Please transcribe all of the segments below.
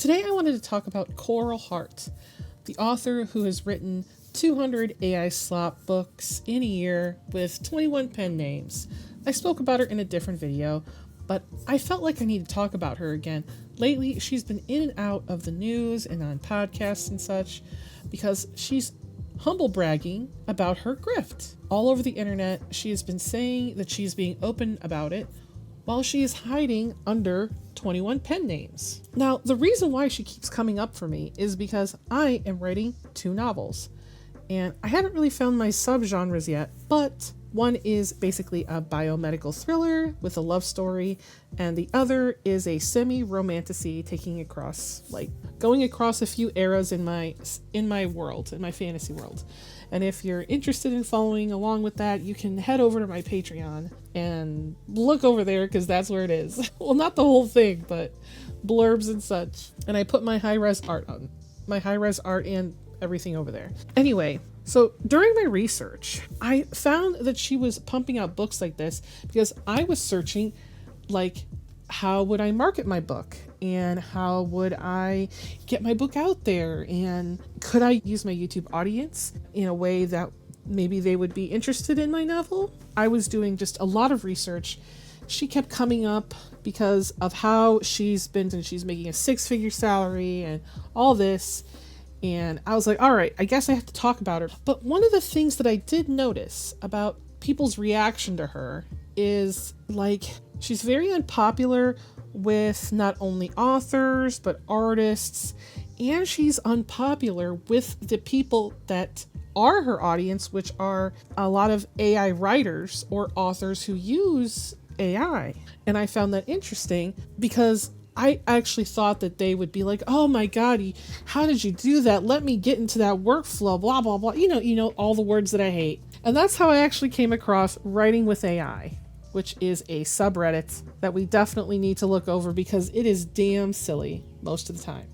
Today I wanted to talk about Coral Hart, the author who has written 200 AI Slop books in a year with 21 pen names. I spoke about her in a different video, but I felt like I need to talk about her again. Lately, she's been in and out of the news and on podcasts and such because she's humble bragging about her grift. All over the internet, she has been saying that she's being open about it while she is hiding under 21 pen names. Now, the reason why she keeps coming up for me is because I am writing 2 novels, and I haven't really found my subgenres yet, but one is basically a biomedical thriller with a love story, and the other is a semi-romantasy going across a few eras in my world, in my fantasy world. And if you're interested in following along with that, you can head over to my Patreon and look over there because that's where it is. Well, not the whole thing, but blurbs and such. And I put my high-res art and everything over there. Anyway, so during my research, I found that she was pumping out books like this because I was searching, how would I market my book? And how would I get my book out there? And could I use my YouTube audience in a way that maybe they would be interested in my novel? I was doing just a lot of research. She kept coming up because of how she's making a 6-figure salary and all this. And I was like, all right, I guess I have to talk about her. But one of the things that I did notice about people's reaction to her is she's very unpopular with not only authors, but artists, and she's unpopular with the people that are her audience, which are a lot of AI writers or authors who use AI. And I found that interesting because I actually thought that they would be like, oh my God, how did you do that? Let me get into that workflow, blah, blah, blah. You know, all the words that I hate. And that's how I actually came across Writingwithai, which is a subreddit that we definitely need to look over because it is damn silly most of the time.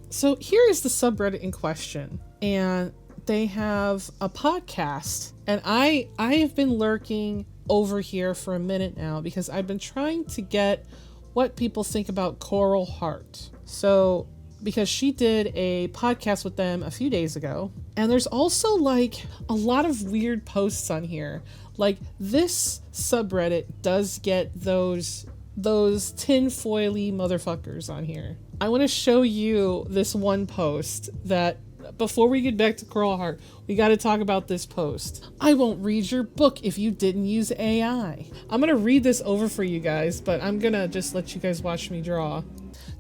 So here is the subreddit in question, and they have a podcast, and I have been lurking over here for a minute now because I've been trying to get what people think about Coral Hart. So, because she did a podcast with them a few days ago, and there's also a lot of weird posts on here. This subreddit does get those tinfoily motherfuckers on here. I want to show you this one post that, before we get back to Coral Hart, we got to talk about this post. I won't read your book if you didn't use AI. I'm going to read this over for you guys, but I'm going to just let you guys watch me draw.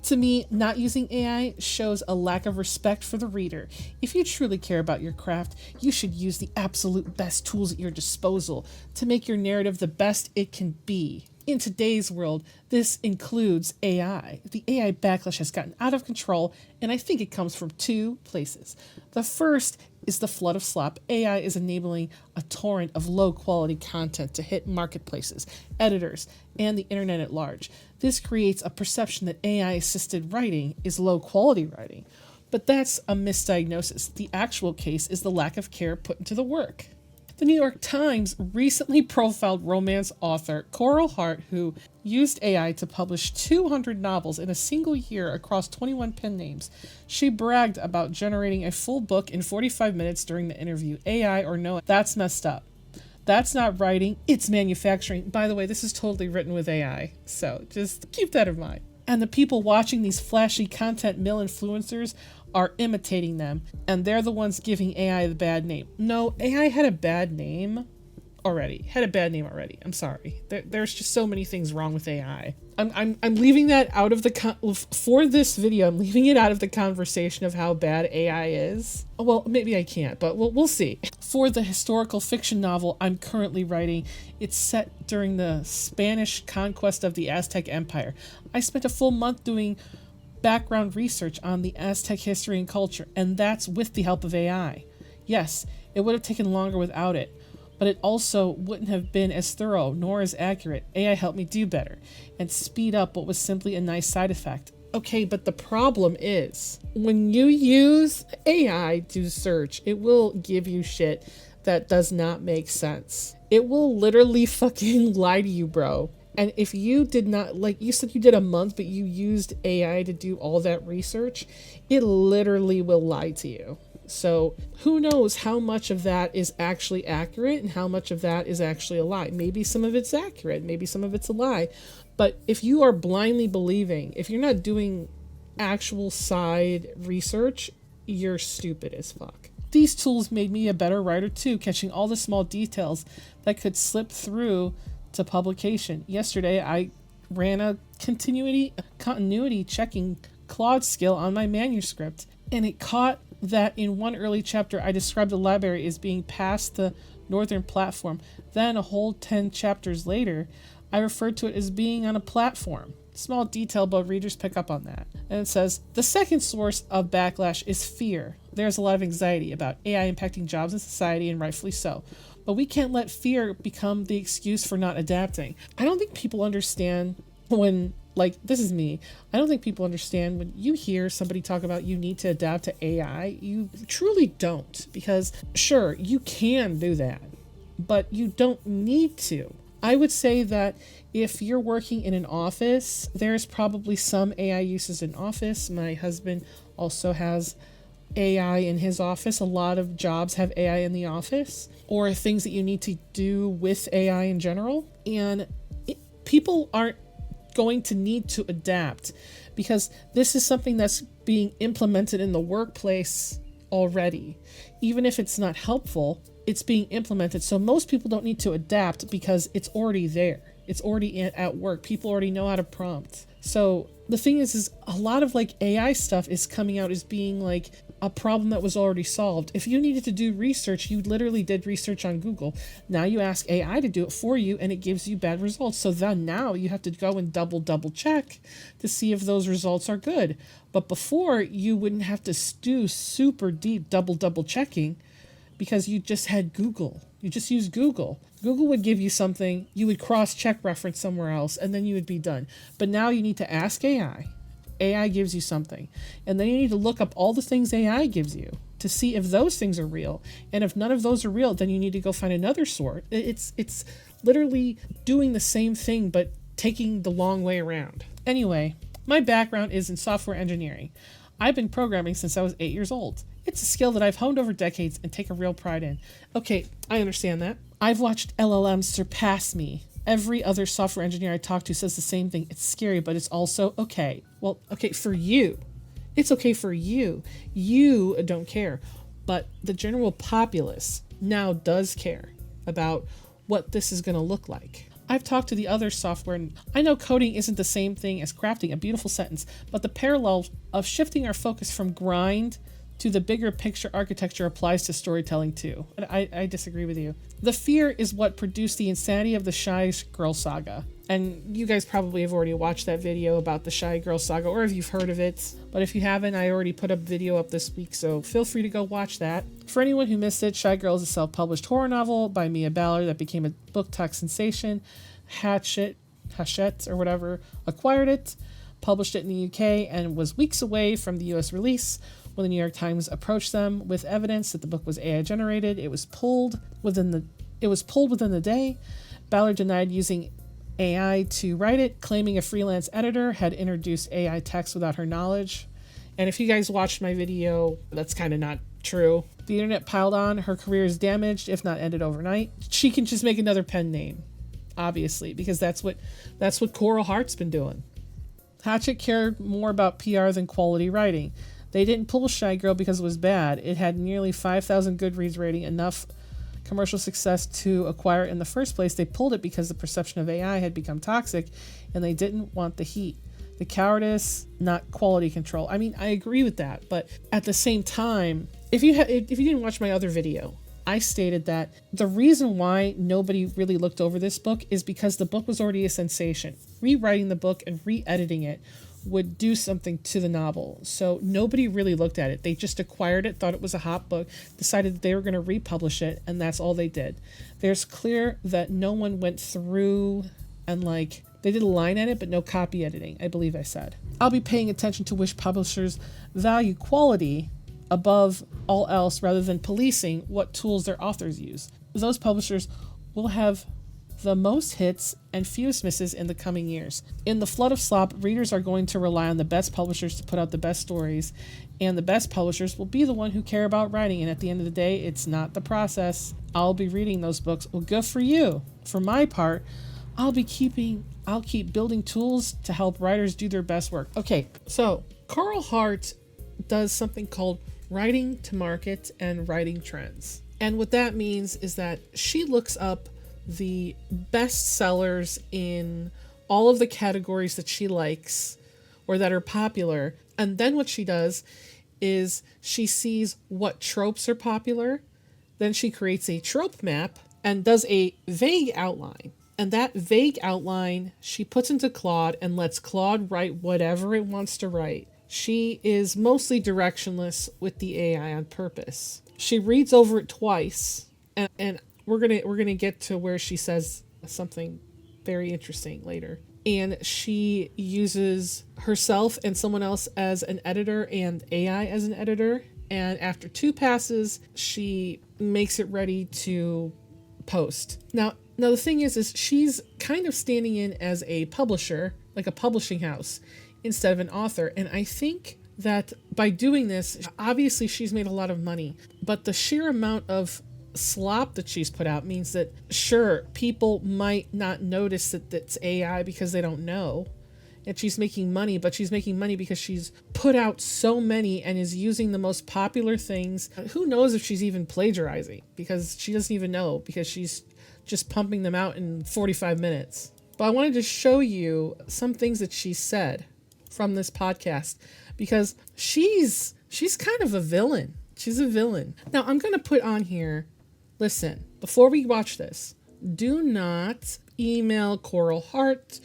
To me, not using AI shows a lack of respect for the reader. If you truly care about your craft, you should use the absolute best tools at your disposal to make your narrative the best it can be. In today's world, this includes AI. The AI backlash has gotten out of control, and I think it comes from 2 places. The first is the flood of slop. AI is enabling a torrent of low-quality content to hit marketplaces, editors, and the internet at large. This creates a perception that AI-assisted writing is low-quality writing, but that's a misdiagnosis. The actual case is the lack of care put into the work. The New York Times recently profiled romance author Coral Hart, who used AI to publish 200 novels in a single year across 21 pen names. She bragged about generating a full book in 45 minutes during the interview. AI or no, that's messed up. That's not writing, it's manufacturing. By the way, this is totally written with AI, so just keep that in mind. And the people watching these flashy content mill influencers are imitating them, and they're the ones giving AI the bad name. No, AI had a bad name already. I'm sorry. There's just so many things wrong with AI. I'm leaving that out of for this video. I'm leaving it out of the conversation of how bad AI is. Well, maybe I can't, but we'll see. For the historical fiction novel I'm currently writing, it's set during the Spanish conquest of the Aztec Empire. I spent a full month doing background research on the Aztec history and culture, and that's with the help of AI. Yes, it would have taken longer without it, but it also wouldn't have been as thorough nor as accurate. AI helped me do better and speed up what was simply a nice side effect. Okay, but the problem is, when you use AI to search, it will give you shit that does not make sense. It will literally fucking lie to you, bro. And if you did not, like you said, you did a month, but you used AI to do all that research, it literally will lie to you. So who knows how much of that is actually accurate and how much of that is actually a lie. Maybe some of it's accurate, maybe some of it's a lie. But if you are blindly believing, if you're not doing actual side research, you're stupid as fuck. These tools made me a better writer too, catching all the small details that could slip through to publication. Yesterday, I ran a continuity checking Claude skill on my manuscript, and it caught that in one early chapter I described the library as being past the northern platform. Then a whole 10 chapters later, I referred to it as being on a platform. Small detail, but readers pick up on that. And it says, the second source of backlash is fear. There's a lot of anxiety about AI impacting jobs in society, and rightfully so. But we can't let fear become the excuse for not adapting. I don't think people understand when, like, this is me. I don't think people understand when you hear somebody talk about you need to adapt to AI. You truly don't, because sure, you can do that, but you don't need to. I would say that if you're working in an office, there's probably some AI uses in office. My husband also has AI in his office. A lot of jobs have AI in the office, or things that you need to do with AI in general. And people aren't going to need to adapt because this is something that's being implemented in the workplace already. Even if it's not helpful, it's being implemented. So most people don't need to adapt because it's already there. It's already at work. People already know how to prompt. So the thing is a lot of like AI stuff is coming out as being like a problem that was already solved. If you needed to do research, you literally did research on Google. Now you ask AI to do it for you and it gives you bad results. So then now you have to go and double check to see if those results are good. But before, you wouldn't have to do super deep double checking because you just had Google. You just used Google. Google would give you something, you would cross-check reference somewhere else, and then you would be done. But now you need to ask AI. AI gives you something. And then you need to look up all the things AI gives you to see if those things are real. And if none of those are real, then you need to go find another source. It's literally doing the same thing, but taking the long way around. Anyway, my background is in software engineering. I've been programming since I was 8 years old. It's a skill that I've honed over decades and take a real pride in. Okay, I understand that. I've watched LLMs surpass me. Every other software engineer I talk to says the same thing. It's scary, but it's also okay. Well, okay, for you. It's okay for you. You don't care. But the general populace now does care about what this is going to look like. I've talked to the other software, and I know coding isn't the same thing as crafting a beautiful sentence, but the parallel of shifting our focus from grind to the bigger picture architecture applies to storytelling too. And I disagree with you. The fear is what produced the insanity of the Shy Girl saga. And you guys probably have already watched that video about the Shy Girl saga, or if you've heard of it. But if you haven't, I already put a video up this week, so feel free to go watch that. For anyone who missed it, Shy Girl is a self-published horror novel by Mia Ballard that became a BookTok sensation. Hachette, or whatever, acquired it, published it in the UK, and was weeks away from the US release. When the New York Times approached them with evidence that the book was AI generated, it was pulled within the day. Ballard denied using AI to write it, claiming a freelance editor had introduced AI text without her knowledge. And if you guys watched my video, that's kind of not true. The internet piled on. Her career is damaged, if not ended overnight. She can just make another pen name, obviously, because that's what Coral Heart's been doing. Hachette cared more about PR than quality writing. They didn't pull Shy Girl because it was bad. It had nearly 5,000 Goodreads rating, enough commercial success to acquire it in the first place. They pulled it because the perception of AI had become toxic and they didn't want the heat. The cowardice, not quality control. I mean, I agree with that, but at the same time, if you didn't watch my other video, I stated that the reason why nobody really looked over this book is because the book was already a sensation. Rewriting the book and re-editing it would do something to the novel. So nobody really looked at it. They just acquired it, thought it was a hot book, decided that they were going to republish it, and that's all they did. There's clear that no one went through and they did a line edit, but no copy editing, I believe I said. I'll be paying attention to which publishers value quality above all else rather than policing what tools their authors use. Those publishers will have the most hits and fewest misses in the coming years. In the flood of slop, readers are going to rely on the best publishers to put out the best stories, and the best publishers will be the one who care about writing, and at the end of the day, it's not the process. I'll be reading those books. Well, good for you. For my part, I'll keep building tools to help writers do their best work. Okay, so Carl Hart does something called writing to market and writing trends. And what that means is that she looks up the best sellers in all of the categories that she likes or that are popular. And then what she does is she sees what tropes are popular. Then she creates a trope map and does a vague outline. And that vague outline she puts into Claude and lets Claude write whatever it wants to write. She is mostly directionless with the AI on purpose. She reads over it twice, and we're gonna get to where she says something very interesting later. And she uses herself and someone else as an editor and AI as an editor. And after 2 passes, she makes it ready to post. Now the thing is she's kind of standing in as a publisher, like a publishing house, instead of an author. And I think that by doing this, obviously she's made a lot of money, but the sheer amount of slop that she's put out means that, sure, people might not notice that it's AI because they don't know. And she's making money, but she's making money because she's put out so many and is using the most popular things. Who knows if she's even plagiarizing, because she doesn't even know, because she's just pumping them out in 45 minutes. But I wanted to show you some things that she said from this podcast, because she's kind of a villain. She's a villain. Now, I'm going to put on here, listen, before we watch this, do not email Coral Hart.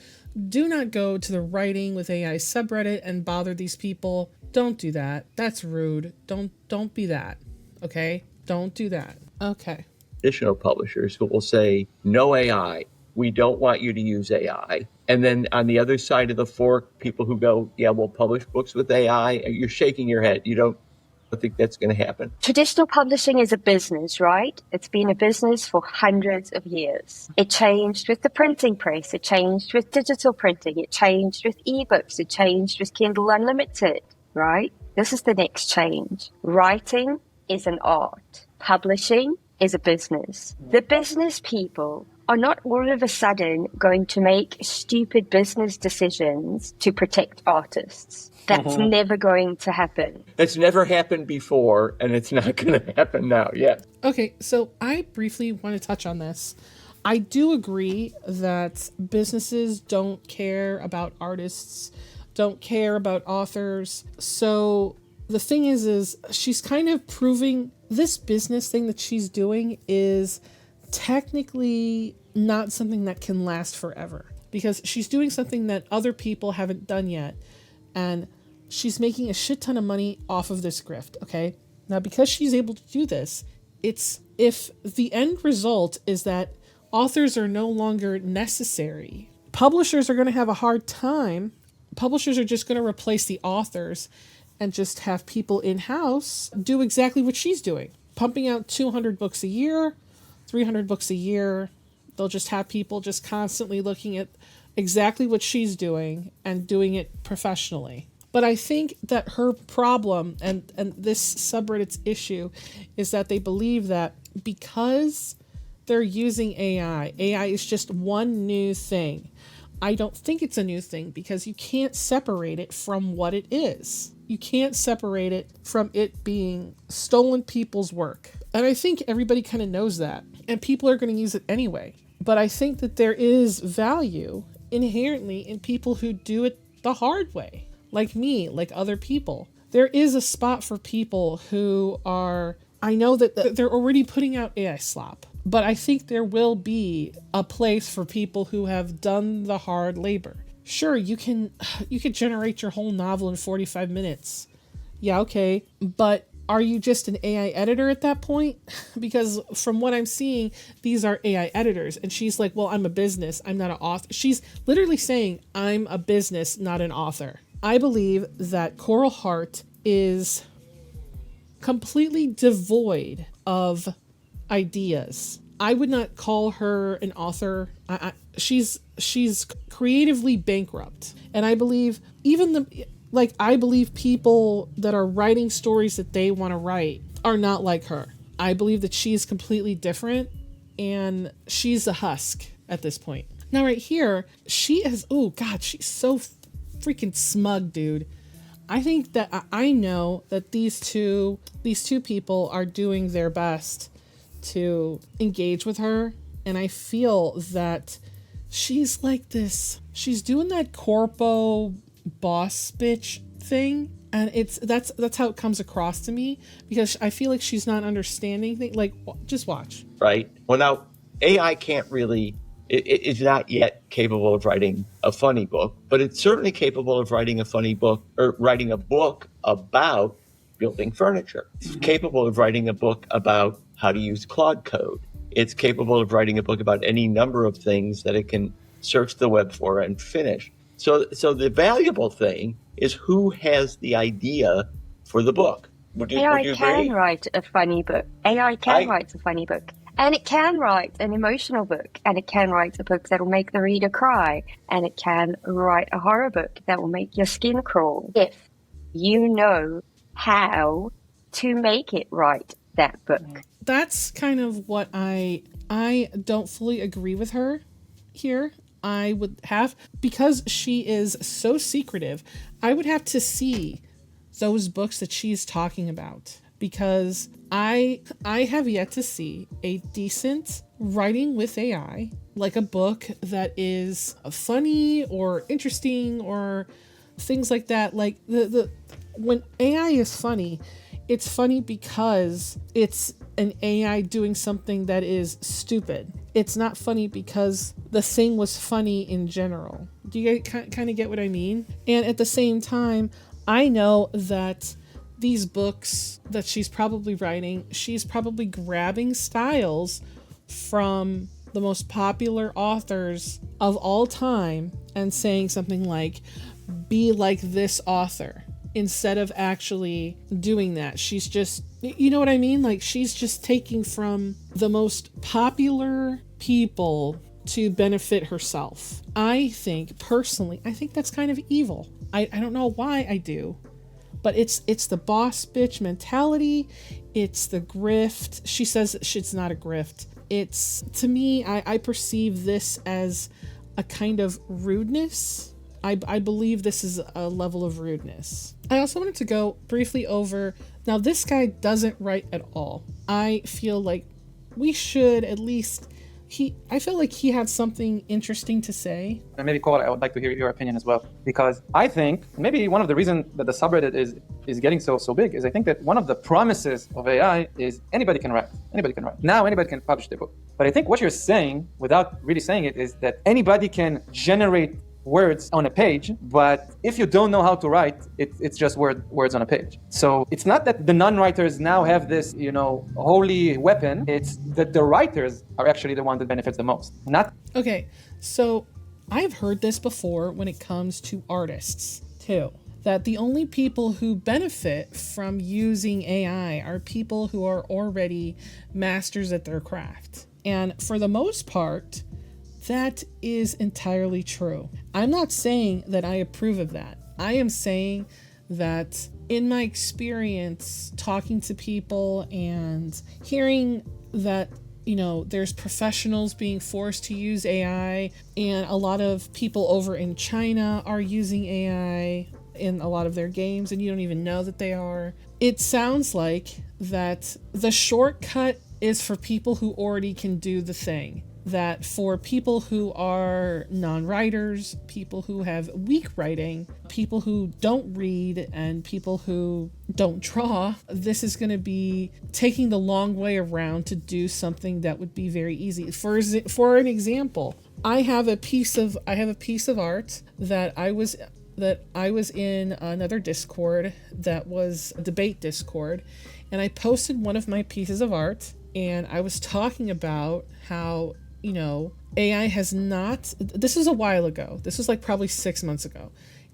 Do not go to the Writing with AI subreddit and bother these people. Don't do that. That's rude. Don't be that. Okay? Don't do that. Okay. Traditional publishers who will say, no AI. We don't want you to use AI. And then on the other side of the fork, people who go, yeah, we'll publish books with AI. You're shaking your head. You don't think that's going to happen. Traditional publishing is a business, right? It's been a business for hundreds of years. It changed with the printing press. It changed with digital printing. It changed with ebooks. It changed with Kindle Unlimited, right? This is the next change. Writing is an art. Publishing is a business. The business people are not all of a sudden going to make stupid business decisions to protect artists. That's never going to happen. It's never happened before, and it's not going to happen now yet. Okay, so I briefly want to touch on this. I do agree that businesses don't care about artists, don't care about authors. So the thing is she's kind of proving this business thing that she's doing is technically not something that can last forever, because she's doing something that other people haven't done yet, and she's making a shit ton of money off of this grift. Okay, now because she's able to do this, it's, if the end result is that authors are no longer necessary, publishers are going to have a hard time. Publishers are just going to replace the authors and just have people in-house do exactly what she's doing, pumping out 200 books a year, 300 books a year. They'll just have people just constantly looking at exactly what she's doing and doing it professionally. But I think that her problem and this subreddit's issue is that they believe that because they're using AI is just one new thing. I don't think it's a new thing, because you can't separate it from what it is. You can't separate it from it being stolen people's work. And I think everybody kind of knows that. And people are going to use it anyway. But I think that there is value inherently in people who do it the hard way. Like me, like other people. There is a spot for people who are, I know that they're already putting out AI slop, but I think there will be a place for people who have done the hard labor. Sure, you can generate your whole novel in 45 minutes. Yeah, okay. But are you just an AI editor at that point? Because from what I'm seeing, these are AI editors. And she's like, well, I'm a business. I'm not an author. She's literally saying, I'm a business, not an author. I believe that Coral Hart is completely devoid of ideas. I would not call her an author. She's creatively bankrupt, and I believe I believe people that are writing stories that they want to write are not like her. I believe that she's completely different, and she's a husk at this point. Now, right here, she is. Oh God, she's so freaking smug, dude. I think that I know that these two people are doing their best to engage with her, and I feel that she's like this. She's doing that corpo boss bitch thing, and that's how it comes across to me, because I feel like she's not understanding things. Like, just watch. Right. Well, now AI can't really. It is not yet capable of writing a funny book, but it's certainly capable of writing a funny book, or writing a book about building furniture. It's capable of writing a book about how to use Claude code. It's capable of writing a book about any number of things that it can search the web for and finish. So the valuable thing is who has the idea for the book. Would you AI agree? can write a funny book. AI can write a funny book. And it can write an emotional book. And it can write a book that will make the reader cry. And it can write a horror book that will make your skin crawl. If you know how to make it write that book. That's kind of what I don't fully agree with her here. I would have, because she is so secretive, I would have to see those books that she's talking about, because I have yet to see a decent writing with AI, like a book that is funny or interesting or things like that. Like when AI is funny, it's funny because it's an AI doing something that is stupid. It's not funny because the thing was funny in general. Do you guys kind of get what I mean? And at the same time, I know that these books that she's probably writing, she's probably grabbing styles from the most popular authors of all time and saying something like, be like this author, instead of actually doing that. She's just, you know what I mean? Like, she's just taking from the most popular people to benefit herself. I think, personally, I think that's kind of evil. I don't know why I do, but it's the boss bitch mentality. It's the grift. She says it's not a grift. It's, to me, I perceive this as a kind of rudeness. I believe this is a level of rudeness. I also wanted to go briefly over, now this guy doesn't write at all. I feel like we should at least, I feel like he had something interesting to say. And maybe, Cole, I would like to hear your opinion as well, because I think maybe one of the reasons that the subreddit is getting so big is I think that one of the promises of AI is anybody can write. Anybody can write. Now anybody can publish their book. But I think what you're saying, without really saying it, is that anybody can generate words on a page, but if you don't know how to write, it's just words on a page. So it's not that the non-writers now have this, holy weapon. It's that the writers are actually the one that benefits the most. Okay, so I've heard this before when it comes to artists too, that the only people who benefit from using AI are people who are already masters at their craft. And for the most part, that is entirely true. I'm not saying that I approve of that. I am saying that in my experience talking to people and hearing that, there's professionals being forced to use AI, and a lot of people over in China are using AI in a lot of their games, and you don't even know that they are. It sounds like that the shortcut is for people who already can do the thing. That for people who are non-writers, people who have weak writing, people who don't read, and people who don't draw, this is going to be taking the long way around to do something that would be very easy. For an example, I have a piece of art that I was in another Discord that was a debate Discord, and I posted one of my pieces of art, and I was talking about how AI has not, this is a while ago, this was like probably 6 months ago,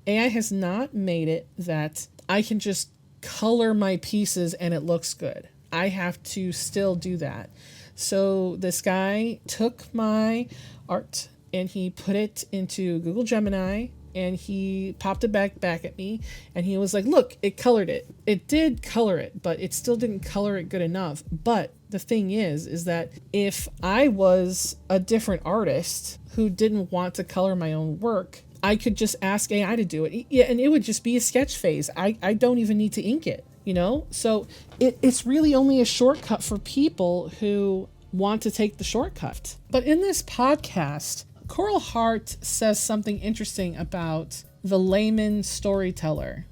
AI has not made it that I can just color my pieces and it looks good. I have to still do that. So this guy took my art and he put it into Google Gemini and he popped it back at me and he was like, look, it colored it. It did color it, but it still didn't color it good enough. But the thing is that if I was a different artist who didn't want to color my own work, I could just ask AI to do it. Yeah, and it would just be a sketch phase. I don't even need to ink it, you know? So it's really only a shortcut for people who want to take the shortcut. But in this podcast, Coral Hart says something interesting about the layman storyteller.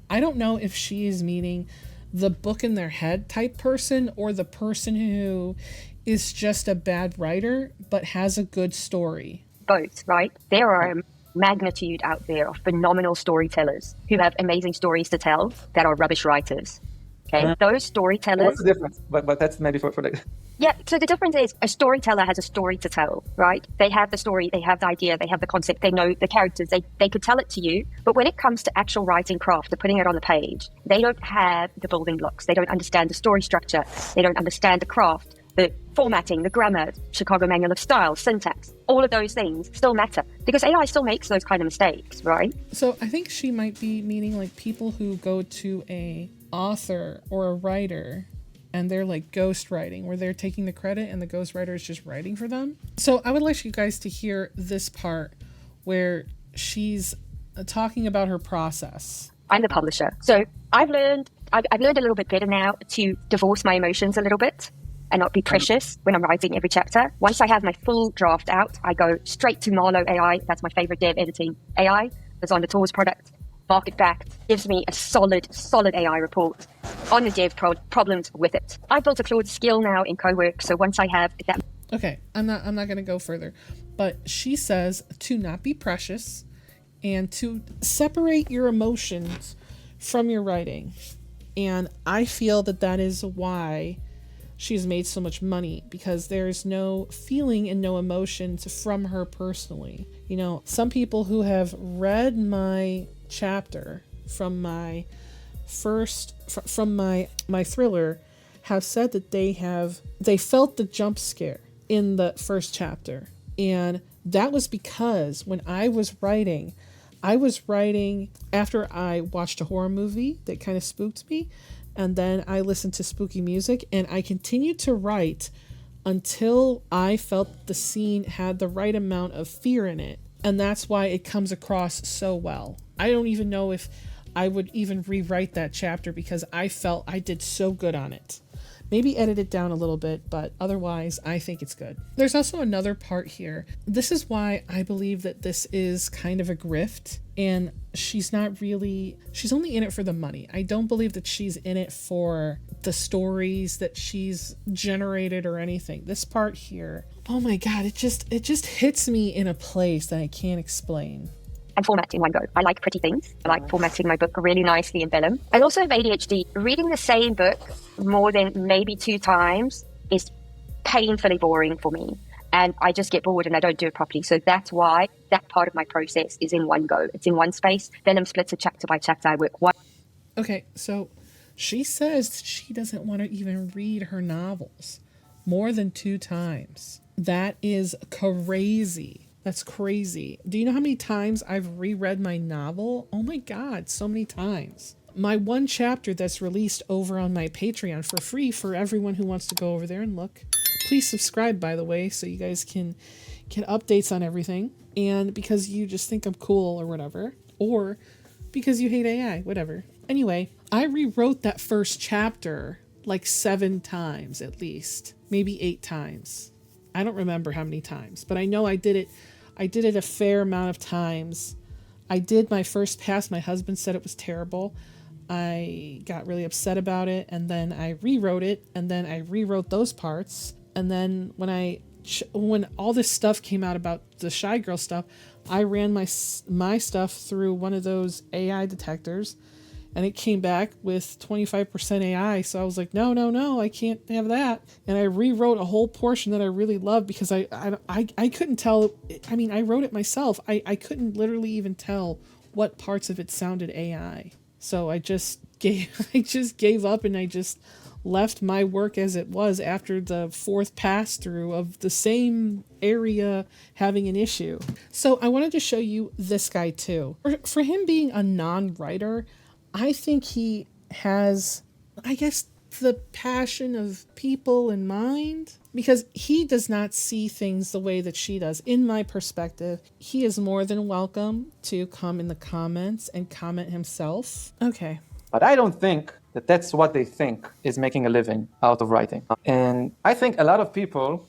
I don't know if she is meaning the book in their head type person or the person who is just a bad writer but has a good story. Both, right? There are a magnitude out there of phenomenal storytellers who have amazing stories to tell that are rubbish writers. Okay, those storytellers. What's the difference? But that's maybe for the. Yeah, so the difference is a storyteller has a story to tell, right? They have the story, they have the idea, they have the concept, they know the characters, they could tell it to you. But when it comes to actual writing craft, to putting it on the page, they don't have the building blocks. They don't understand the story structure. They don't understand the craft, the formatting, the grammar, Chicago Manual of Style, syntax. All of those things still matter because AI still makes those kind of mistakes, right? So I think she might be meaning like people who go to a author or a writer and they're like ghost writing where they're taking the credit and the ghost writer is just writing for them. So I would like you guys to hear this part where she's talking about her process. I'm the publisher. So I've learned a little bit better now to divorce my emotions a little bit and not be precious when I'm writing every chapter. Once I have my full draft out, I go straight to Marlowe AI. That's my favorite dev editing AI. That's on the Tools product. Market Fact gives me a solid AI report on the dev problems with it. I've built a Claude skill now in Cowork, so once I have that. Okay, I'm not going to go further, but she says to not be precious and to separate your emotions from your writing. And I feel that is why she's made so much money, because there's no feeling and no emotions from her personally. You know, some people who have read my chapter from my thriller have said that they felt the jump scare in the first chapter, and that was because when I was writing after I watched a horror movie that kind of spooked me, and then I listened to spooky music, and I continued to write until I felt the scene had the right amount of fear in it. And that's why it comes across so well. I don't even know if I would even rewrite that chapter because I felt I did so good on it. Maybe edit it down a little bit, but otherwise I think it's good. There's also another part here. This is why I believe that this is kind of a grift, and she's only in it for the money. I don't believe that she's in it for the stories that she's generated or anything. This part here, oh my God, it just hits me in a place that I can't explain. And format in one go. I like pretty things. I like formatting my book really nicely in vellum. I also have ADHD. Reading the same book more than maybe 2 times is painfully boring for me. And I just get bored and I don't do it properly. So that's why that part of my process is in one go. It's in one space. Vellum splits it chapter by chapter. I work one. Okay, so she says she doesn't want to even read her novels more than 2 times. That is crazy. That's crazy. Do you know how many times I've reread my novel? Oh my God, so many times. My one chapter that's released over on my Patreon for free for everyone who wants to go over there and look. Please subscribe, by the way, so you guys can get updates on everything. And because you just think I'm cool or whatever, or because you hate AI, whatever. Anyway, I rewrote that first chapter like 7 times at least, maybe 8 times. I don't remember how many times, but I know I did it a fair amount of times. I did my first pass. My husband said it was terrible. I got really upset about it, and then I rewrote it, and then I rewrote those parts. And then when all this stuff came out about the Shy Girl stuff, I ran my stuff through one of those AI detectors, and it came back with 25% AI. So I was like, no, I can't have that. And I rewrote a whole portion that I really loved because I couldn't tell. I mean, I wrote it myself. I couldn't literally even tell what parts of it sounded AI. So I just gave up, and I just left my work as it was after the fourth pass through of the same area having an issue. So I wanted to show you this guy too. For him being a non-writer, I think he has, I guess, the passion of people in mind, because he does not see things the way that she does. In my perspective, he is more than welcome to come in the comments and comment himself. Okay. But I don't think that that's what they think is making a living out of writing. And I think a lot of people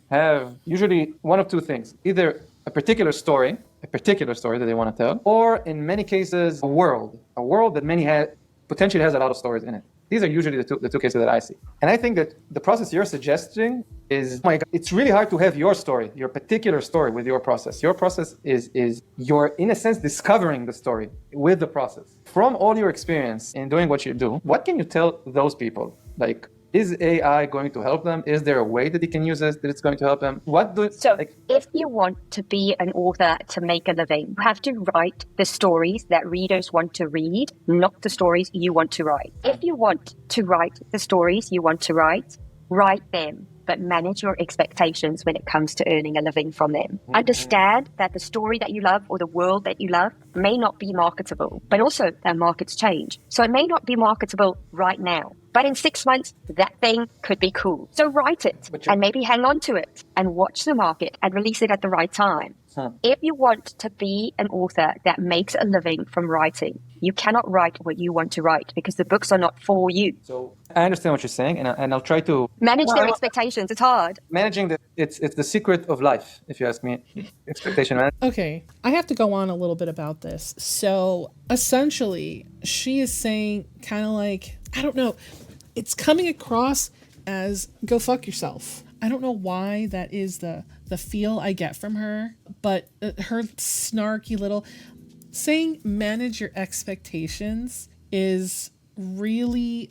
have usually one of two things: either a particular story that they want to tell, or in many cases, a world that potentially has a lot of stories in it. These are usually the two cases that I see. And I think that the process you're suggesting is, oh my God, it's really hard to have your story, your particular story with your process. Your process is you're, in a sense, discovering the story with the process. From all your experience in doing what you do, what can you tell those people? Like, is AI going to help them? Is there a way that they can use it that it's going to help them? If you want to be an author to make a living, you have to write the stories that readers want to read, not the stories you want to write. If you want to write the stories you want to write them, but manage your expectations when it comes to earning a living from them. Understand that the story that you love or the world that you love may not be marketable, but also that markets change. So it may not be marketable right now, but in 6 months, that thing could be cool. So write it and maybe hang on to it and watch the market and release it at the right time. If you want to be an author that makes a living from writing, you cannot write what you want to write because the books are not for you. So I understand what you're saying, and I'll try to manage their expectations. It's hard. Managing it's the secret of life, if you ask me. Expectation management. Okay, I have to go on a little bit about this. So essentially, she is saying kind of like, I don't know, it's coming across as go fuck yourself. I don't know why that is the feel I get from her, but her snarky little saying manage your expectations is really,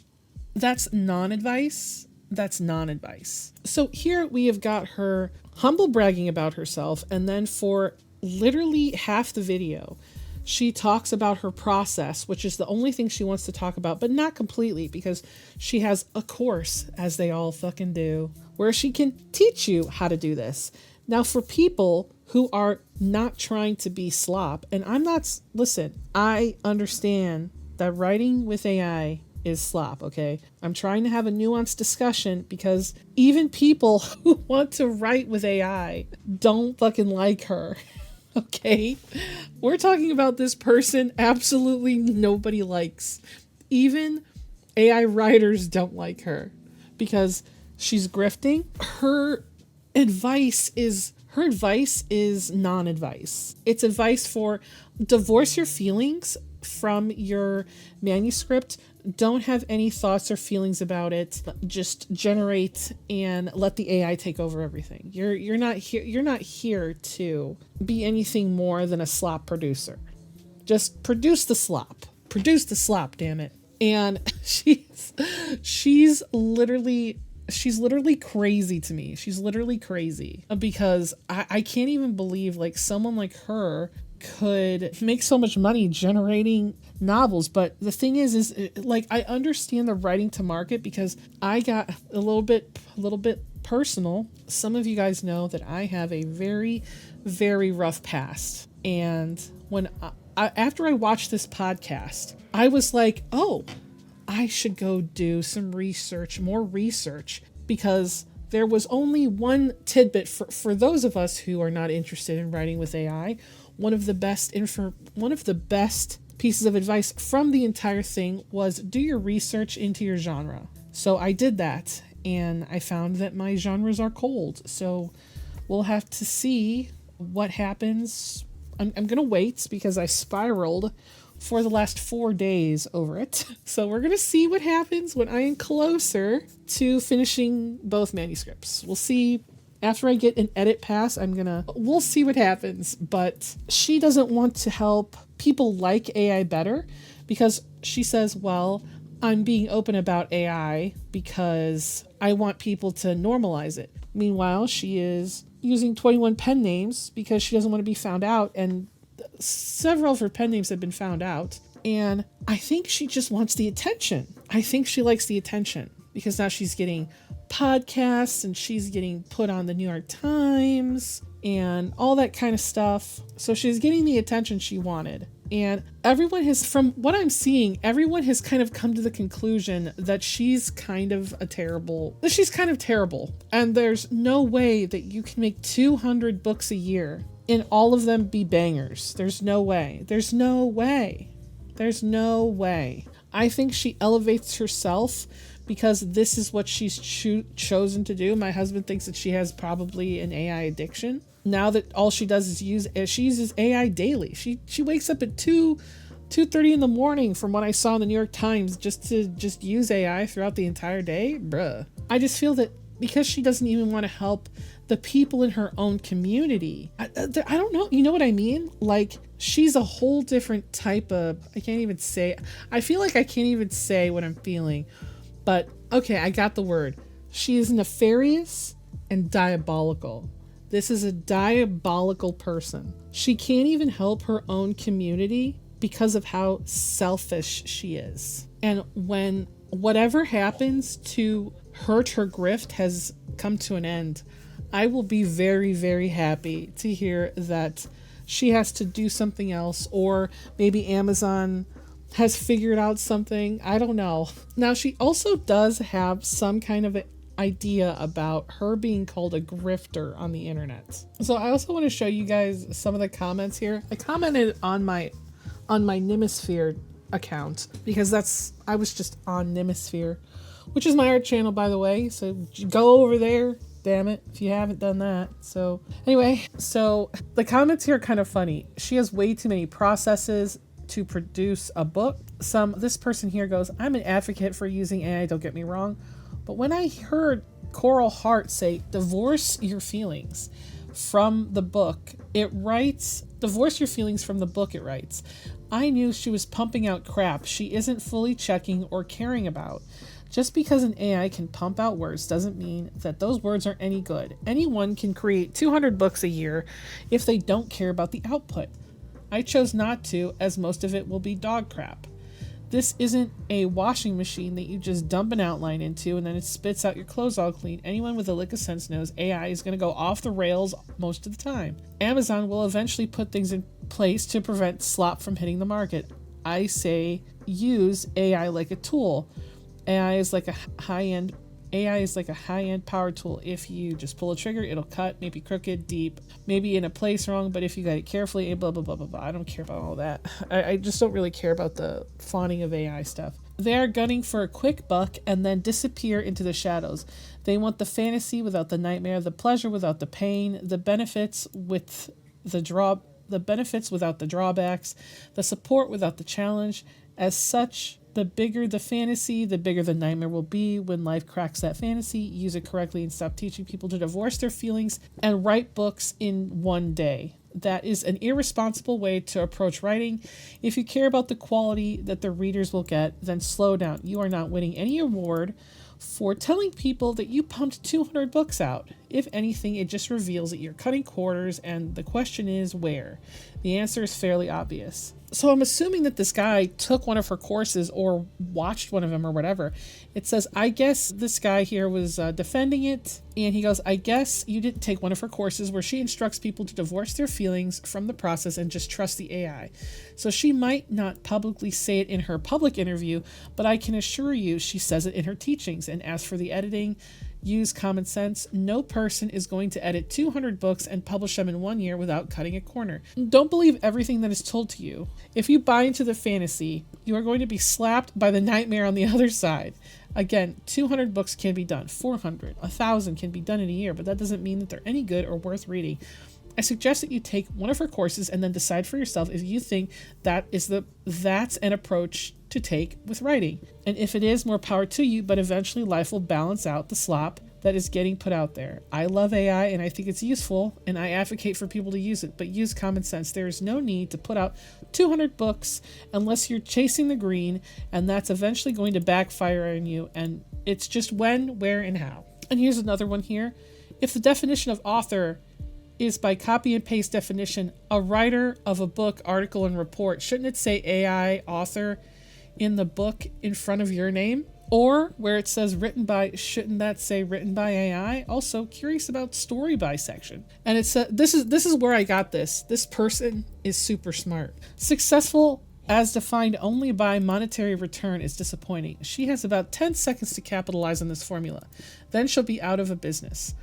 that's non-advice. That's non-advice. So here we have got her humble bragging about herself, and then for literally half the video, she talks about her process, which is the only thing she wants to talk about, but not completely, because she has a course, as they all fucking do, where she can teach you how to do this. Now, for people who are not trying to be slop, and listen, I understand that writing with AI is slop, okay? I'm trying to have a nuanced discussion because even people who want to write with AI don't fucking like her. Okay, we're talking about this person absolutely nobody likes. Even AI writers don't like her because she's grifting. Her advice is non-advice. It's advice for divorce your feelings from your manuscript. Don't have any thoughts or feelings about it. Just generate and let the AI take over everything. You're not here to be anything more than a slop producer. Just produce the slop. Produce the slop, damn it. And she's literally crazy to me. She's literally crazy because I can't even believe like someone like her could make so much money generating novels. But the thing is like, I understand the writing to market because I got a little bit personal. Some of you guys know that I have a very, very rough past. And when after I watched this podcast, I was like, oh, I should go do some more research, because there was only one tidbit for those of us who are not interested in writing with AI. One of the best pieces of advice from the entire thing was do your research into your genre. So I did that, and I found that my genres are cold. So we'll have to see what happens. I'm going to wait because I spiraled for the last 4 days over it. So we're going to see what happens when I am closer to finishing both manuscripts. We'll see. After I get an edit pass, we'll see what happens. But she doesn't want to help people like AI better because she says, well, I'm being open about AI because I want people to normalize it. Meanwhile, she is using 21 pen names because she doesn't want to be found out, and several of her pen names have been found out. And I think she just wants the attention. I think she likes the attention. because now she's getting podcasts and she's getting put on the New York Times and all that kind of stuff. So she's getting the attention she wanted. And everyone has, from what I'm seeing, everyone has kind of come to the conclusion that she's kind of terrible. And there's no way that you can make 200 books a year and all of them be bangers. There's no way. I think she elevates herself because this is what she's chosen to do. My husband thinks that she has probably an AI addiction. Now that all she does is she uses AI daily. She wakes up at 2:30 in the morning from what I saw in the New York Times just to use AI throughout the entire day. Bruh. I just feel that because she doesn't even want to help the people in her own community. I don't know. You know what I mean? Like, she's a whole different type of, I feel like I can't even say what I'm feeling, but okay, I got the word. She is nefarious and diabolical. This is a diabolical person. She can't even help her own community because of how selfish she is. And when whatever happens to hurt her grift has come to an end, I will be very, very happy to hear that she has to do something else, or maybe Amazon has figured out something. I don't know. Now, she also does have some kind of idea about her being called a grifter on the internet. So I also want to show you guys some of the comments here. I commented on my Nimosphere account because I was just on Nimosphere, which is my art channel, by the way. So go over there, damn it, if you haven't done that. So anyway, so the comments here are kind of funny. She has way too many processes to produce a book. This person here goes, I'm an advocate for using AI, don't get me wrong. But when I heard Coral Hart say, divorce your feelings from the book, it writes, I knew she was pumping out crap she isn't fully checking or caring about. Just because an AI can pump out words doesn't mean that those words are any good. Anyone can create 200 books a year if they don't care about the output. I chose not to, as most of it will be dog crap. This isn't a washing machine that you just dump an outline into and then it spits out your clothes all clean. Anyone with a lick of sense knows AI is going to go off the rails most of the time. Amazon will eventually put things in place to prevent slop from hitting the market. I say use AI like a tool. AI is like a high-end power tool. If you just pull a trigger, it'll cut, maybe crooked, deep, maybe in a place wrong, but if you got it carefully, blah, blah, blah, blah, blah. I don't care about all that. I just don't really care about the fawning of AI stuff. They are gunning for a quick buck and then disappear into the shadows. They want the fantasy without the nightmare, the pleasure without the pain, the benefits without the drawbacks, the support without the challenge. As such, the bigger the fantasy, the bigger the nightmare will be. When life cracks that fantasy, use it correctly and stop teaching people to divorce their feelings and write books in one day. That is an irresponsible way to approach writing. If you care about the quality that the readers will get, then slow down. You are not winning any award for telling people that you pumped 200 books out. If anything, it just reveals that you're cutting corners, and the question is where? The answer is fairly obvious. So I'm assuming that this guy took one of her courses or watched one of them or whatever. It says, I guess this guy here was defending it. And he goes, I guess you didn't take one of her courses where she instructs people to divorce their feelings from the process and just trust the AI. So she might not publicly say it in her public interview, but I can assure you she says it in her teachings. And as for the editing, use common sense. No person is going to edit 200 books and publish them in 1 year without cutting a corner. Don't believe everything that is told to you. If you buy into the fantasy, you are going to be slapped by the nightmare on the other side. Again, 200 books can be done, 400, 1,000 can be done in a year, but that doesn't mean that they're any good or worth reading. I suggest that you take one of her courses and then decide for yourself if you think that's an approach to take with writing. And if it is, more power to you, but eventually life will balance out the slop that is getting put out there. I love AI and I think it's useful, and I advocate for people to use it, but use common sense. There is no need to put out 200 books unless you're chasing the green, and that's eventually going to backfire on you, and it's just when, where, and how. And here's another one here. If the definition of author is by copy and paste definition, a writer of a book, article, and report, shouldn't it say AI author in the book in front of your name? Or where it says written by, shouldn't that say written by AI? Also curious about story by section. And it said, this is where I got this. This person is super smart. Successful as defined only by monetary return is disappointing. She has about 10 seconds to capitalize on this formula. Then she'll be out of a business.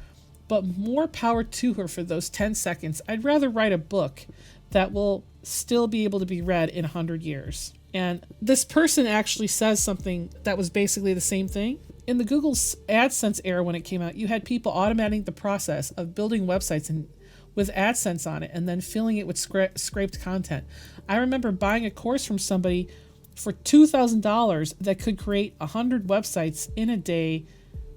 But more power to her for those 10 seconds. I'd rather write a book that will still be able to be read in 100 years. And this person actually says something that was basically the same thing. In the Google AdSense era when it came out, you had people automating the process of building websites with AdSense on it and then filling it with scraped content. I remember buying a course from somebody for $2,000 that could create 100 websites in a day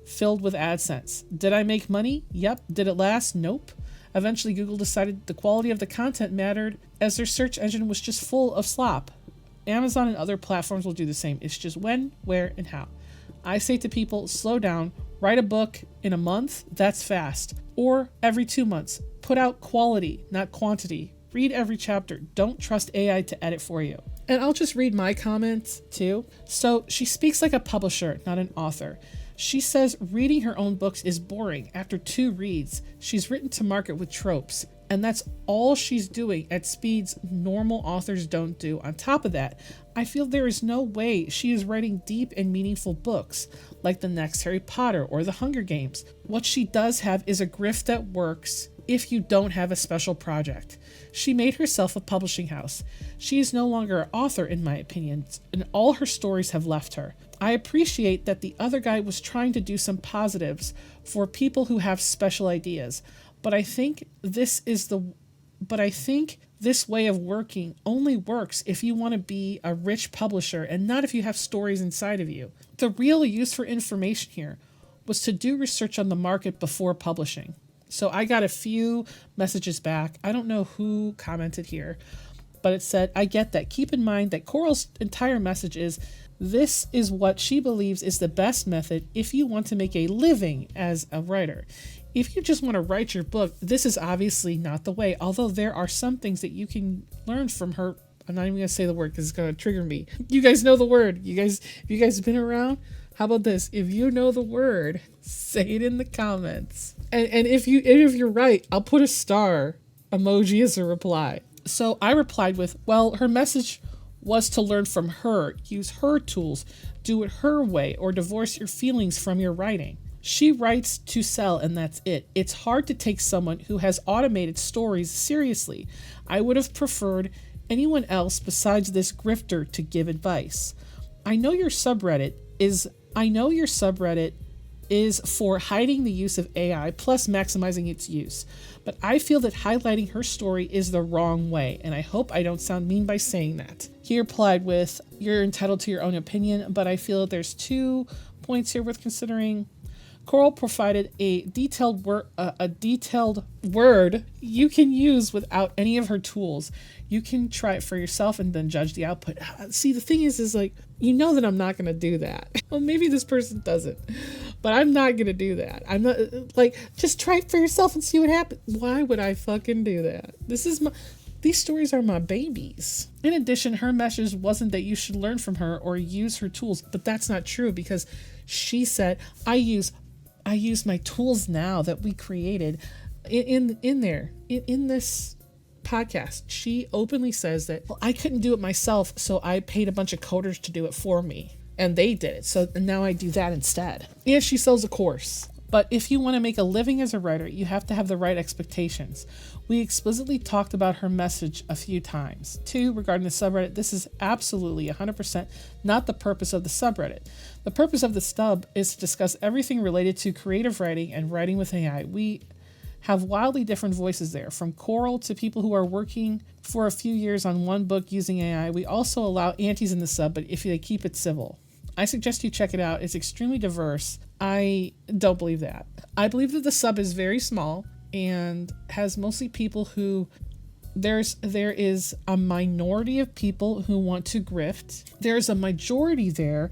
filled with AdSense. Did I make money? Yep. Did it last? Nope. Eventually, Google decided the quality of the content mattered as their search engine was just full of slop. Amazon and other platforms will do the same. It's just when, where, and how. I say to people, slow down, write a book in a month, that's fast. Or every 2 months. Put out quality, not quantity. Read every chapter. Don't trust AI to edit for you. And I'll just read my comments too. So she speaks like a publisher, not an author. She says reading her own books is boring. After 2 reads, she's written to market with tropes. And that's all she's doing at speeds normal authors don't do. On top of that, I feel there is no way she is writing deep and meaningful books like the next Harry Potter or the Hunger Games. What she does have is a grift that works if you don't have a special project. She made herself a publishing house. She is no longer an author, in my opinion, and all her stories have left her. I appreciate that the other guy was trying to do some positives for people who have special ideas. But I think this way of working only works if you want to be a rich publisher and not if you have stories inside of you. The real use for information here was to do research on the market before publishing. So I got a few messages back. I don't know who commented here, but it said, I get that. Keep in mind that Coral's entire message is, this is what she believes is the best method if you want to make a living as a writer. If you just want to write your book, this is obviously not the way, although there are some things that you can learn from her. I'm not even going to say the word because it's going to trigger me. You guys know the word. If you guys have been around, how about this? If you know the word, say it in the comments. And if you're right, I'll put a star emoji as a reply. So I replied with, well, her message was to learn from her, use her tools, do it her way, or divorce your feelings from your writing. She writes to sell, and that's it. It's hard to take someone who has automated stories seriously. I would have preferred anyone else besides this grifter to give advice. I know your subreddit is for hiding the use of AI plus maximizing its use, but I feel that highlighting her story is the wrong way, and I hope I don't sound mean by saying that. He replied with, you're entitled to your own opinion, but I feel that there's 2 points here worth considering. Coral provided a detailed word you can use without any of her tools. You can try it for yourself and then judge the output. See, the thing is like, you know that I'm not going to do that. Well, maybe this person doesn't, but I'm not going to do that. I'm not like, just try it for yourself and see what happens. Why would I fucking do that? These stories are my babies. In addition, her message wasn't that you should learn from her or use her tools, but that's not true because she said, I use my tools now that we created in this podcast. She openly says that, well, I couldn't do it myself, so I paid a bunch of coders to do it for me, and they did it. So now I do that instead. And she sells a course. But if you want to make a living as a writer, you have to have the right expectations. We explicitly talked about her message a few times. 2, regarding the subreddit, this is absolutely 100% not the purpose of the subreddit. The purpose of the stub is to discuss everything related to creative writing and writing with AI. We have wildly different voices there, from Coral to people who are working for a few years on one book using AI. We also allow antis in the sub, but if they keep it civil. I suggest you check it out. It's extremely diverse. I don't believe that. I believe that the sub is very small and has mostly people who there is a minority of people who want to grift. There's a majority there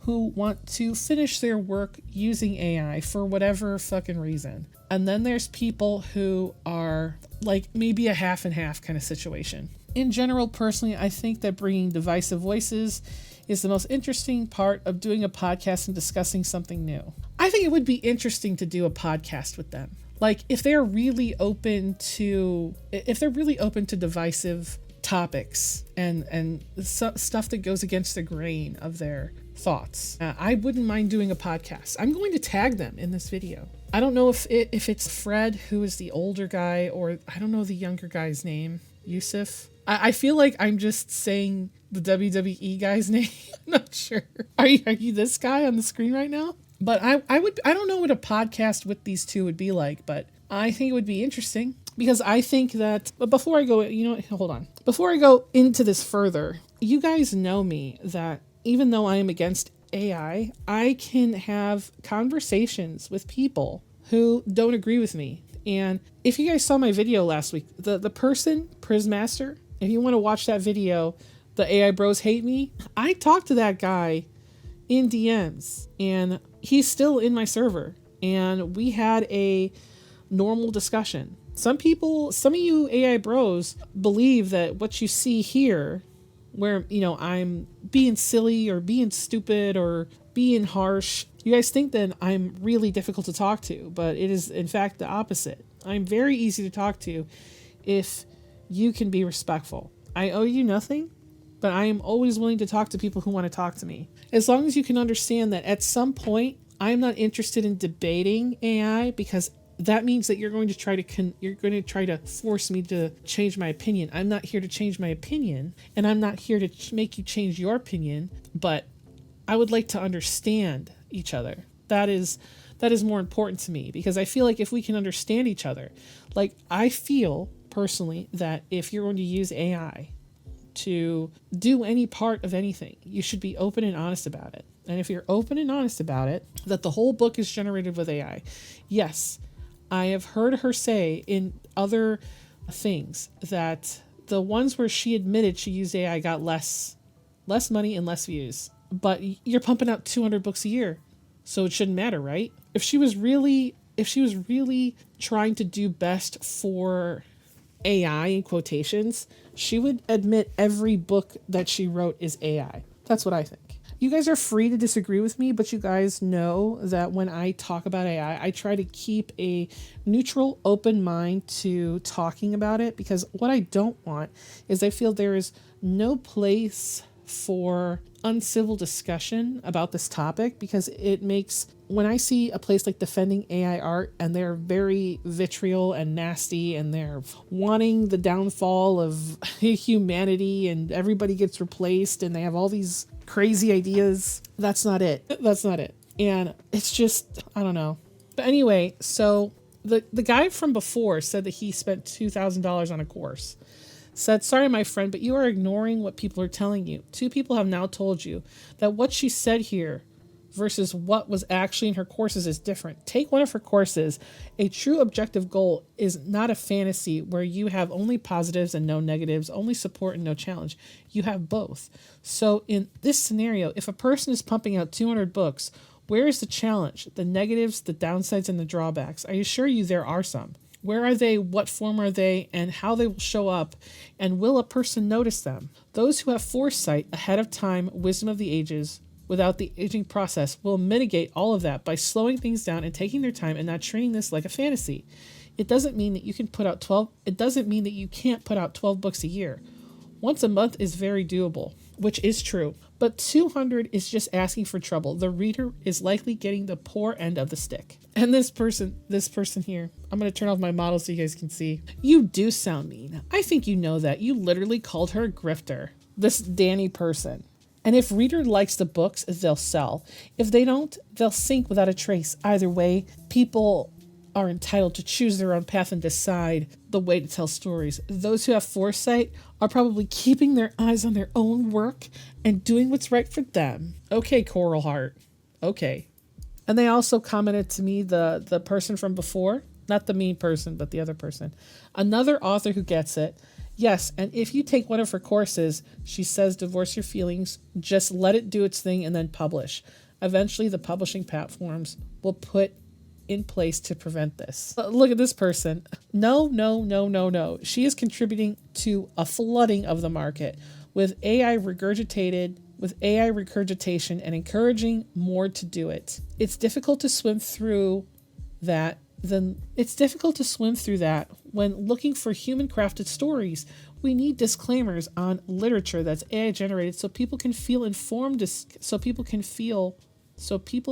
who want to finish their work using AI for whatever fucking reason. And then there's people who are like maybe a half and half kind of situation. In general, personally, I think that bringing divisive voices is the most interesting part of doing a podcast and discussing something new. I think it would be interesting to do a podcast with them. Like if they're really open to divisive topics and stuff that goes against the grain of their thoughts. I wouldn't mind doing a podcast. I'm going to tag them in this video. I don't know if it's Fred, who is the older guy, or I don't know the younger guy's name, Yusuf. I feel like I'm just saying the WWE guy's name. I'm not sure. Are you this guy on the screen right now? But I don't know what a podcast with these two would be like, but I think it would be interesting because I think that, but before I go, hold on. Before I go into this further, you guys know me that even though I am against AI, I can have conversations with people who don't agree with me. And if you guys saw my video last week, the person, Prismaster, if you want to watch that video, the AI bros hate me, I talked to that guy in DMs and he's still in my server and we had a normal discussion. Some of you AI bros believe that what you see here, where, I'm being silly or being stupid or being harsh, you guys think that I'm really difficult to talk to, but it is in fact the opposite. I'm very easy to talk to if you can be respectful. I owe you nothing, but I am always willing to talk to people who want to talk to me. As long as you can understand that at some point, I'm not interested in debating AI because that means that you're going to try to force me to change my opinion. I'm not here to change my opinion, and I'm not here to make you change your opinion, but I would like to understand each other. That is more important to me because I feel like if we can understand each other, like I feel personally that if you're going to use AI to do any part of anything, you should be open and honest about it. And if you're open and honest about it, that the whole book is generated with AI. Yes, I have heard her say in other things that the ones where she admitted she used AI got less money and less views. But you're pumping out 200 books a year, so it shouldn't matter, right? If she was really trying to do best for AI in quotations, she would admit every book that she wrote is AI. That's what I think. You guys are free to disagree with me, but you guys know that when I talk about AI, I try to keep a neutral, open mind to talking about it because what I don't want is I feel there is no place for uncivil discussion about this topic because it makes, when I see a place like Defending AI Art and they're very vitriol and nasty and they're wanting the downfall of humanity and everybody gets replaced and they have all these crazy ideas, that's not it. And it's just, I don't know. But anyway, so the guy from before said that he spent $2,000 on a course. Said, sorry, my friend, but you are ignoring what people are telling you. 2 people have now told you that what she said here versus what was actually in her courses is different. Take one of her courses. A true objective goal is not a fantasy where you have only positives and no negatives, only support and no challenge. You have both. So in this scenario, if a person is pumping out 200 books, where is the challenge? The negatives, the downsides, and the drawbacks. I assure you there are some. Where are they, what form are they, and how they will show up, and will a person notice them? Those who have foresight, ahead of time, wisdom of the ages, without the aging process, will mitigate all of that by slowing things down and taking their time and not treating this like a fantasy. It doesn't mean that you can't put out 12 books a year. Once a month is very doable, which is true. But 200 is just asking for trouble. The reader is likely getting the poor end of the stick. And this person here, I'm going to turn off my model so you guys can see. You do sound mean. I think you know that. You literally called her a grifter. This Danny person. And if reader likes the books, they'll sell. If they don't, they'll sink without a trace. Either way, people are entitled to choose their own path and decide the way to tell stories. Those who have foresight are probably keeping their eyes on their own work and doing what's right for them. Okay, Coral Heart. Okay. And they also commented to me, the person from before, not the mean person, but the other person. Another author who gets it. Yes, and if you take one of her courses, she says divorce your feelings, just let it do its thing and then publish. Eventually, the publishing platforms will put in place to prevent this. Look at this person. No. She is contributing to a flooding of the market with AI regurgitated with AI regurgitation and encouraging more to do it. It's difficult to swim through that when looking for human crafted stories. We need disclaimers on literature that's AI generated so people can feel informed, so people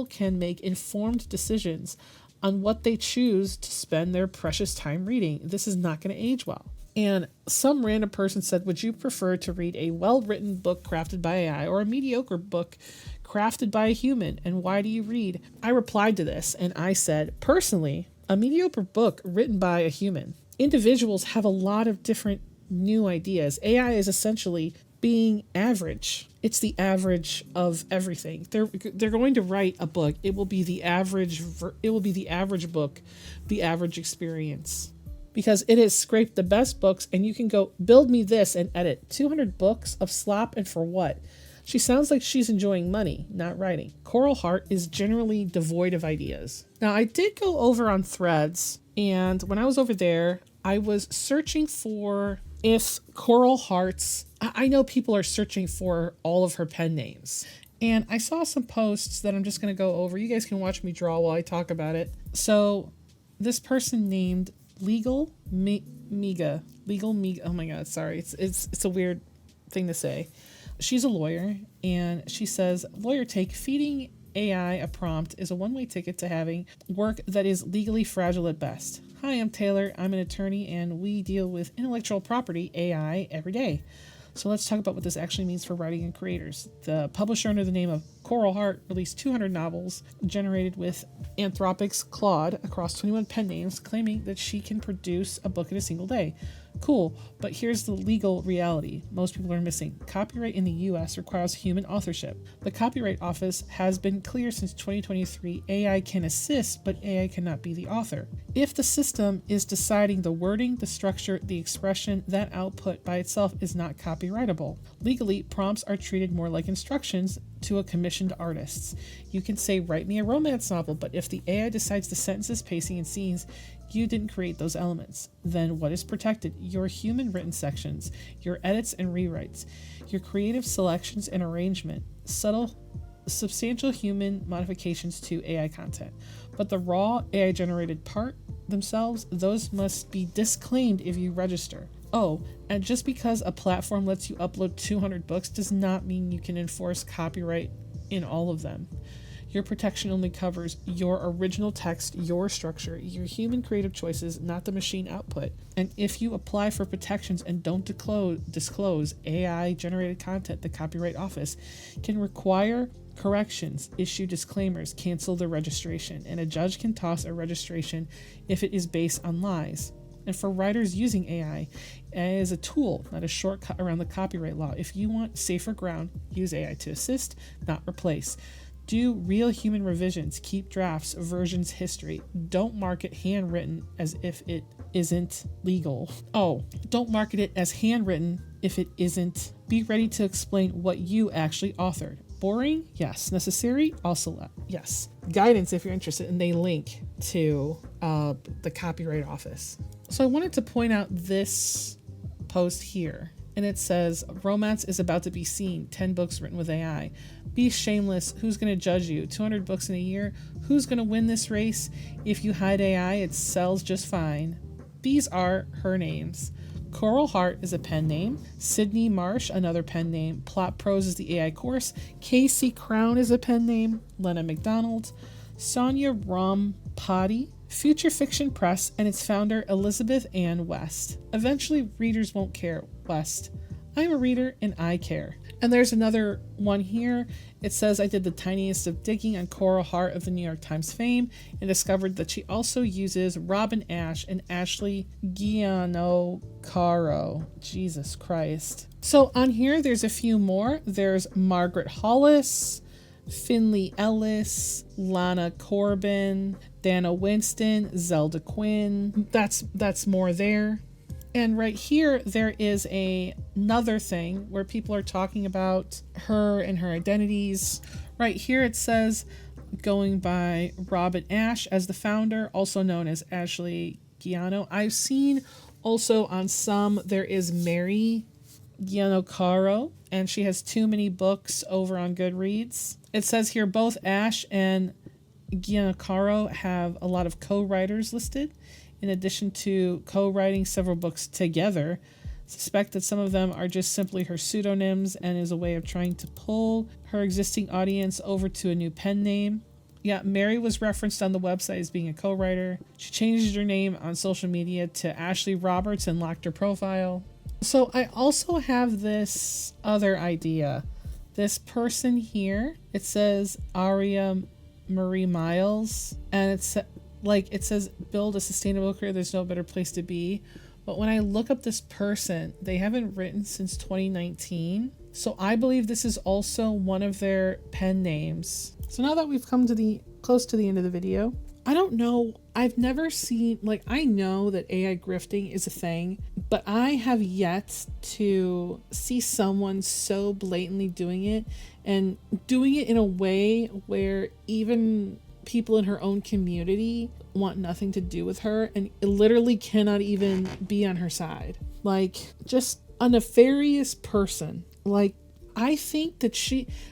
can make informed decisions on what they choose to spend their precious time reading. This is not going to age well. And some random person said, would you prefer to read a well-written book crafted by AI or a mediocre book crafted by a human? And why do you read? I replied to this and I said, personally, a mediocre book written by a human. Individuals have a lot of different new ideas. AI is essentially being average. It's the average of everything. They're going to write a book. It will be the average book, the average experience. Because it has scraped the best books, and you can go build me this and edit 200 books of slop, and for what? She sounds like she's enjoying money, not writing. Coral Heart is generally devoid of ideas. Now, I did go over on Threads, and when I was over there, I was searching for if Coral Heart's, I know people are searching for all of her pen names. And I saw some posts that I'm just going to go over. You guys can watch me draw while I talk about it. So this person named Legal Miga. Oh my God, sorry. It's a weird thing to say. She's a lawyer, and she says, lawyer take, feeding AI a prompt is a one-way ticket to having work that is legally fragile at best. Hi, I'm Taylor. I'm an attorney, and we deal with intellectual property, AI, every day. So let's talk about what this actually means for writing and creators. The publisher under the name of Coral Heart released 200 novels generated with Anthropic's Claude across 21 pen names, claiming that she can produce a book in a single day. Cool, but here's the legal reality most people are missing. Copyright in the US requires human authorship. The Copyright Office has been clear since 2023 AI can assist, but AI cannot be the author. If the system is deciding the wording, the structure, the expression, that output by itself is not copyrightable. Legally, prompts are treated more like instructions to a commissioned artists. You can say, write me a romance novel, but if the AI decides the sentences, pacing, and scenes, you didn't create those elements. Then what is protected? Your human written sections, your edits and rewrites, your creative selections and arrangement, substantial human modifications to AI content. But the raw AI generated part themselves, those must be disclaimed if you register. Oh, and just because a platform lets you upload 200 books does not mean you can enforce copyright in all of them. Your protection only covers your original text, your structure, your human creative choices, not the machine output. And if you apply for protections and don't disclose AI-generated content, the Copyright Office can require corrections, issue disclaimers, cancel the registration, and a judge can toss a registration if it is based on lies. And for writers using AI is a tool, not a shortcut around the copyright law. If you want safer ground, use AI to assist, not replace. Do real human revisions, keep drafts, versions, history. Don't market handwritten as if it isn't legal. Oh, don't market it as handwritten if it isn't. Be ready to explain what you actually authored. Boring? Yes. Necessary? Also yes. Guidance if you're interested, and they link to the Copyright Office. So I wanted to point out this post here, and it says, romance is about to be seen, 10 books written with AI. Be shameless, who's going to judge you? 200 books in a year, who's going to win this race? If you hide AI, it sells just fine. These are her names. Coral Heart is a pen name. Sydney Marsh, another pen name. Plot Prose is the AI course. Casey Crown is a pen name. Lena McDonald. Sonia Rampati, Future Fiction Press, and its founder Elizabeth Ann West. Eventually, readers won't care. West. I'm a reader and I care. And there's another one here. It says, I did the tiniest of digging on Coral Heart of the New York Times fame and discovered that she also uses Robin Ash and Ashley Gianocaro. Jesus Christ. So on here, there's a few more. There's Margaret Hollis, Finley Ellis, Lana Corbin, Dana Winston, Zelda Quinn. That's more there. And right here, there is another thing where people are talking about her and her identities. Right here, it says, going by Robin Ash as the founder, also known as Ashley Giano. I've seen also on some, there is Mary Gianocaro. and she has too many books over on Goodreads. It says here both Ash and Giancarlo have a lot of co-writers listed, in addition to co-writing several books together. Suspect that some of them are just simply her pseudonyms and is a way of trying to pull her existing audience over to a new pen name. Yeah, Mary was referenced on the website as being a co-writer. She changed her name on social media to Ashley Roberts and locked her profile. So I also have this other idea. This person here, it says Aria Marie Miles, and it says build a sustainable career, there's no better place to be. But when I look up this person, they haven't written since 2019. So I believe this is also one of their pen names. So now that we've come to close to the end of the video, I don't know, I've never seen, I know that AI grifting is a thing, but I have yet to see someone so blatantly doing it, and doing it in a way where even people in her own community want nothing to do with her and literally cannot even be on her side. Just a nefarious person. I think that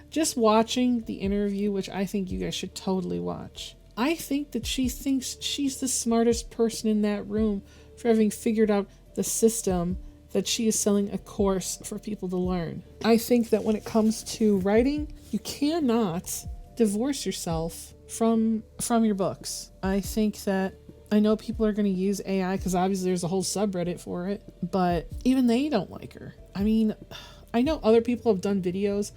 just watching the interview, which I think you guys should totally watch, I think that she thinks she's the smartest person in that room for having figured out the system that she is selling a course for people to learn. I think that when it comes to writing, you cannot divorce yourself from your books. I think that, I know people are going to use AI because obviously there's a whole subreddit for it, but even they don't like her. I mean, I know other people have done videos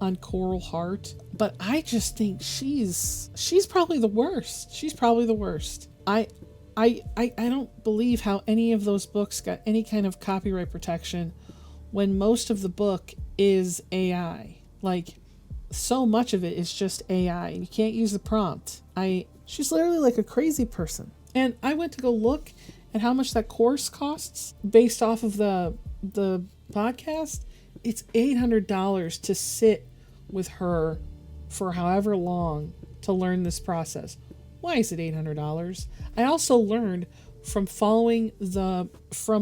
on Coral Heart, but I just think she's probably the worst. She's probably the worst. I don't believe how any of those books got any kind of copyright protection when most of the book is AI. So much of it is just AI, and you can't use the prompt. She's literally like a crazy person. And I went to go look at how much that course costs based off of the podcast. It's $800 to sit with her for however long to learn this process. Why is it $800? I also learned from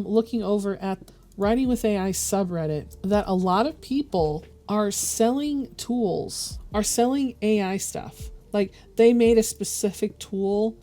looking over at Writing with AI subreddit that a lot of people are selling tools, are selling AI stuff. They made a specific tool.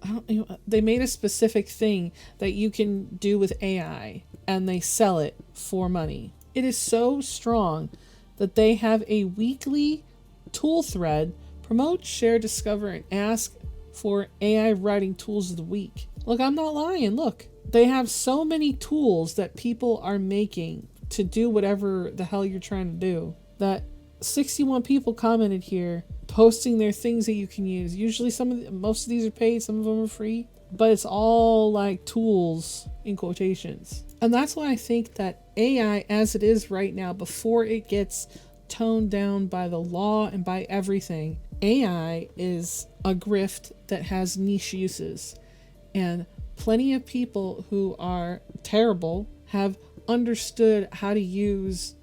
They made a specific thing that you can do with AI, and they sell it for money. It is so strong that they have a weekly tool thread: promote, share, discover, and ask for AI writing tools of the week. Look, I'm not lying. Look, they have so many tools that people are making to do whatever the hell you're trying to do, that 61 people commented here posting their things that you can use. Usually most of these are paid, some of them are free, but it's all tools in quotations. And that's why I think that AI as it is right now, before it gets toned down by the law and by everything, AI is a grift that has niche uses, and plenty of people who are terrible have understood how to use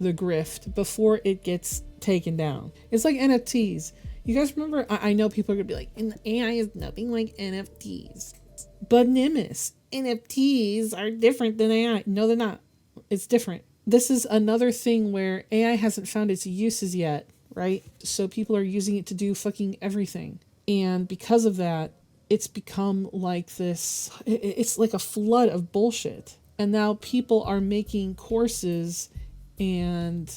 the grift before it gets taken down. It's like NFTs. You guys remember, I know people are gonna be like, and AI is nothing like NFTs. But Nimbus, NFTs are different than AI. No, they're not. It's different. This is another thing where AI hasn't found its uses yet, right? So people are using it to do fucking everything. And because of that, it's become like this, it's like a flood of bullshit. And now people are making courses and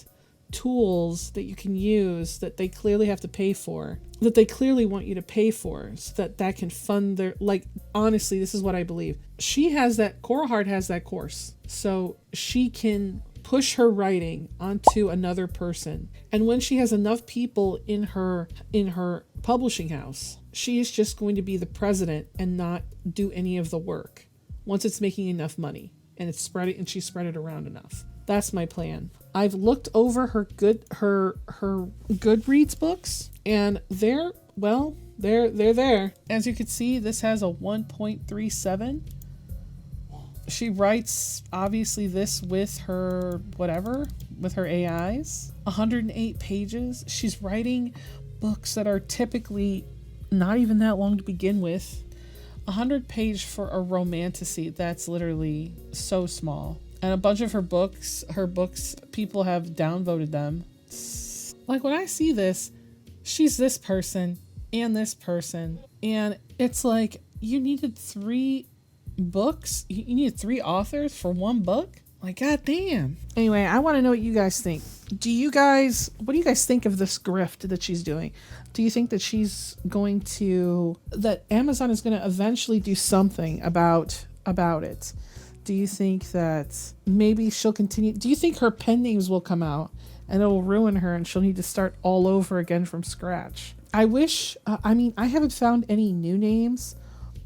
tools that you can use that they clearly have to pay for, that they clearly want you to pay for, so that can fund their, honestly, this is what I believe. Coral Heart has that course, so she can push her writing onto another person. And when she has enough people in her publishing house, she is just going to be the president and not do any of the work once it's making enough money and she spread it around enough. That's my plan. I've looked over her Goodreads books, and they're there. As you can see, this has a 1.37. She writes, obviously, this with her AIs. 108 pages. She's writing books that are typically not even that long to begin with. 100 page for a romantasy, that's literally so small. And a bunch of her books, people have downvoted them. Like when I see this, she's this person and this person. And it's like, you needed 3 books? You needed 3 authors for 1 book? Like, goddamn. Anyway, I want to know what you guys think. What do you guys think of this grift that she's doing? Do you think that that Amazon is going to eventually do something about it? Do you think that maybe she'll continue? Do you think her pen names will come out and it'll ruin her and she'll need to start all over again from scratch? I wish, I haven't found any new names,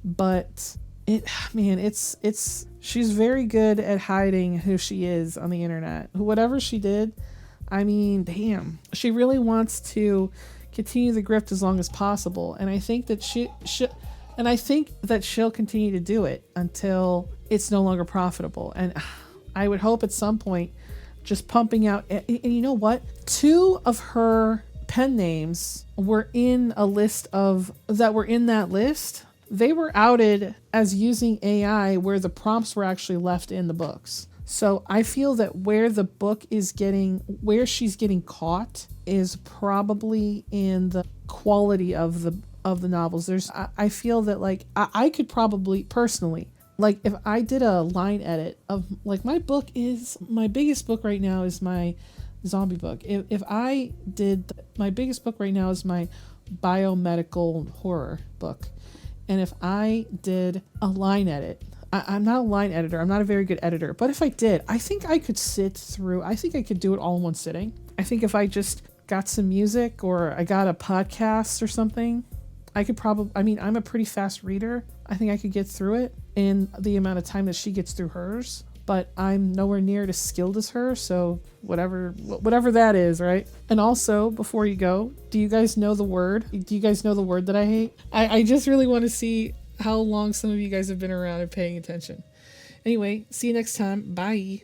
but she's very good at hiding who she is on the internet. Whatever she did, damn. She really wants to continue the grift as long as possible. And I think that she'll continue to do it until it's no longer profitable. And I would hope at some point just pumping out, and you know what? 2 of her pen names were in a list that were in that list. They were outed as using AI where the prompts were actually left in the books. So I feel that where she's getting caught is probably in the quality of the novels. I feel that like I could probably personally, like if I did a line edit of like my biggest book right now is my zombie book. If I did, my biggest book right now is my biomedical horror book. And if I did a line edit, I'm not a line editor. I'm not a very good editor. But if I did, I think I could do it all in one sitting. I think if I just got some music or I got a podcast or something, I could probably, I'm a pretty fast reader. I think I could get through it in the amount of time that she gets through hers. But I'm nowhere near as skilled as her, so whatever that is, right? And also, before you go, do you guys know the word? Do you guys know the word that I hate? I just really want to see how long some of you guys have been around and paying attention. Anyway, see you next time. Bye.